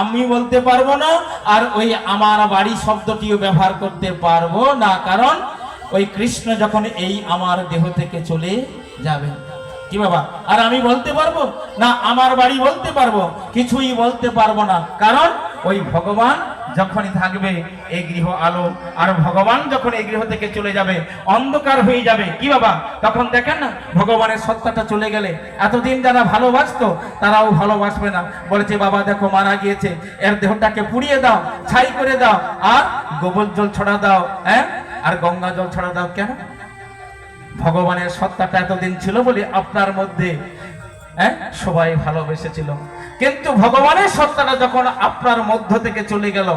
আমি বলতে পারবো না, আর ওই আমার বাড়ি শব্দটিও ব্যবহার করতে পারবো না, কারণ ওই কৃষ্ণ যখন এই আমার দেহ থেকে চলে যাবে। কি বাবা, আর আমি বলতে পারবো না, আমার বাড়ি বলতে পারবো, কিছুই বলতে পারবো না, কারণ ওই ভগবান যখনই থাকবে এই গৃহ আলো, আর ভগবান যখন এই গৃহ থেকে চলে যাবে অন্ধকার হয়ে যাবে। কি বাবা, তখন দেখেন না ভগবানের সত্তাটা চলে গেলে এতদিন যারা ভালোবাসতো তারাও ভালোবাসবে না, বলেছে বাবা দেখো মারা গিয়েছে, এর দেহটাকে পুড়িয়ে দাও, ছাই করে দাও, আর গোবর জল ছড়া দাও, হ্যাঁ, আর গঙ্গা জল ছড়া দাও। কেন? ভগবানের সত্তাটা এতদিন ছিল বলে আপনার মধ্যে সবাই ভালোবেসেছিল, কিন্তু ভগবানের সত্তাটা যখন আপনার মধ্য থেকে চলে গেল,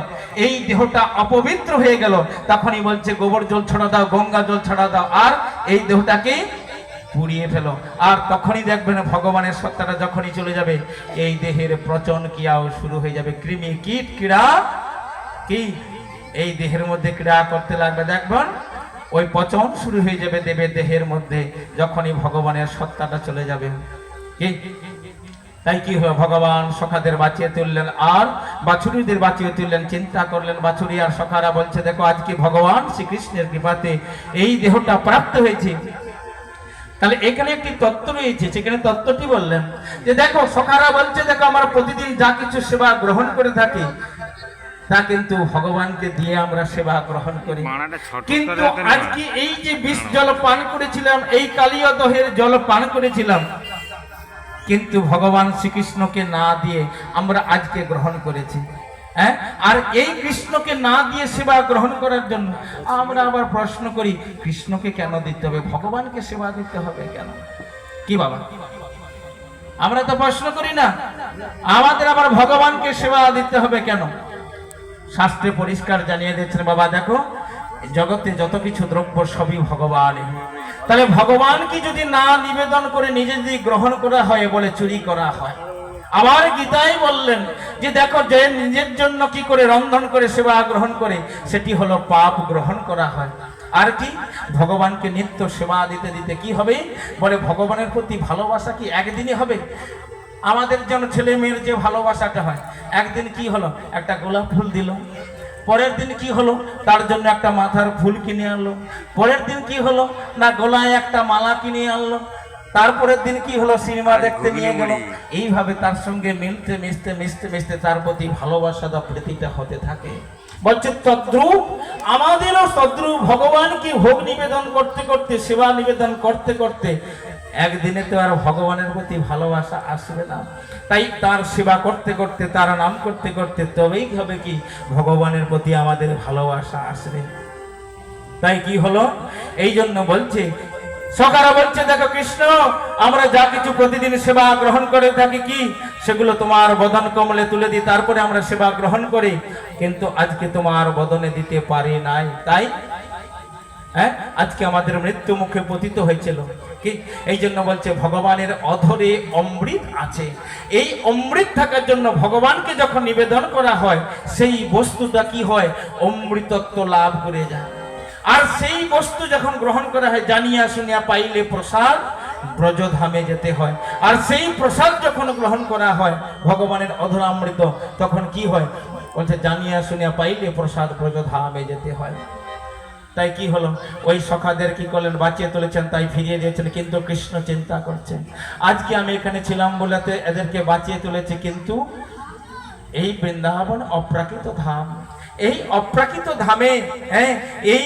এই দেহটা অপবিত্র হয়ে গেল, তখনই বলছে গোবর জল ছড়া দাও, গঙ্গা জল ছড়া দাও, আর এই দেহটাকে পুড়িয়ে ফেলো। আর তখনই দেখবেন ভগবানের সত্তাটা যখনই চলে যাবে এই দেহের পচন ক্রিয়াও শুরু হয়ে যাবে। কৃমি কীট ক্রীড়া কি এই দেহের মধ্যে ক্রিয়া করতে লাগবে, দেখবেন ওই পচন শুরু হয়ে যাবে দেবের দেহের মধ্যে যখনই ভগবানের সত্তাটা চলে যাবে। কি তাই কি হয়, ভগবান সখাদের বাঁচিয়ে তুললেন আর বাছুরীদের বাঁচিয়ে তুললেন। চিন্তা করলেন বাছুরী আর সখারা, বলছে দেখো আজকে ভগবান শ্রীকৃষ্ণের কৃপাতে এই দেহটা প্রাপ্ত হয়েছে। তাহলে এখানে একটি তত্ত্ব রয়েছে, সেখানে তত্ত্বটি বললেন যে দেখো সখারা বলছে দেখো আমরা প্রতিদিন যা কিছু সেবা গ্রহণ করে থাকি তা কিন্তু ভগবানকে দিয়ে আমরা সেবা গ্রহণ করি, কিন্তু আজকে এই যে বিষ জল পান করেছিলাম, এই কালীয় দহের জল পান করেছিলাম, কিন্তু ভগবান শ্রীকৃষ্ণকে না দিয়ে আমরা আজকে গ্রহণ করেছি। হ্যাঁ, আর এই কৃষ্ণকে না দিয়ে সেবা গ্রহণ করার জন্য আমরা আবার প্রশ্ন করি কৃষ্ণকে কেন দিতে হবে, ভগবানকে সেবা দিতে হবে কেন? কি বাবা, আমরা তো প্রশ্ন করি না, আমাদের আবার ভগবানকে সেবা দিতে হবে কেন? শাস্ত্রে পরিষ্কার জানিয়ে দিচ্ছেন বাবা দেখো জগতে যত কিছু দ্রব্য সবই ভগবান, তাহলে ভগবানকে যদি না নিবেদন করে নিজে যদি গ্রহণ করা হয় বলে চুরি করা হয়। আবার গীতায় বললেন যে দেখো যে নিজের জন্য কি করে রন্ধন করে সেবা গ্রহণ করে সেটি হলো পাপ গ্রহণ করা হয়। আর কি ভগবানকে নিত্য সেবা দিতে দিতে কি হবে, বলে ভগবানের প্রতি ভালোবাসা কি একদিনই হবে? আমাদের জন্য ছেলে মেয়ের যে ভালোবাসাটা হয়, একদিন কি হলো একটা গোলাপ ফুল দিল, পরের দিন কি হলো তার জন্য একটা মাথার ফুল কিনে আনলো, পরের দিন কি হলো না গলায় একটা মালা কিনে আনলো, তারপরের দিন কি হলো সিনেমা দেখতে নিয়ে গেল। এইভাবে তার সঙ্গে মিলতে মিশতে মিশতে মিশতে তার প্রতি ভালোবাসা বা প্রীতিটা হতে থাকে। বলছে তদ্রূপ আমাদেরও তদ্রূপ ভগবানকে ভোগ নিবেদন করতে করতে সেবা নিবেদন করতে করতে একদিনে তো আর ভগবানের প্রতি ভালোবাসা আসবে না, তাই তার সেবা করতে করতে তার নাম করতে করতে তবেই হবে কি ভগবানের প্রতি আমাদের ভালোবাসা আসবে। তাই কি হলো, এই জন্য বলছে সখারা বলছে দেখো কৃষ্ণ আমরা যা কিছু প্রতিদিন সেবা গ্রহণ করে থাকি কি সেগুলো তোমার বদন কমলে তুলে দিই, তারপরে আমরা সেবা গ্রহণ করি, কিন্তু আজকে তোমার বদনে দিতে পারি নাই, তাই আজকে আমাদের মৃত্যু মুখে পতিত হয়েছিল। কি এই জন্য বলছে ভগবানের অধরে অমৃত আছে, এই অমৃত থাকার জন্য ভগবানকে যখন নিবেদন করা হয় সেই বস্তুটা কি হয়, অমৃতত্ব লাভ করে যায়। আর সেই বস্তু যখন গ্রহণ করা হয় জানিয়া শুনিয়া পাইলে প্রসাদ ব্রজধামে যেতে হয়, আর সেই প্রসাদ যখন গ্রহণ করা হয় ভগবানের অধর অমৃত, তখন কি হয় বলছে জানিয়া শুনিয়া পাইলে প্রসাদ ব্রজধামে যেতে হয়। তাই কি হলো, ওই সখাদের কি করলেন বাঁচিয়ে তুলেছেন, তাই ফিরিয়ে দিয়েছেন, কিন্তু কৃষ্ণ চিন্তা করছেন আজকে আমি এখানে ছিলাম বলেতে এদেরকে বাঁচিয়ে তুলেছে, কিন্তু এই বৃন্দাবন অপ্রাকৃত ধাম, এই অপ্রাকৃত ধামে এই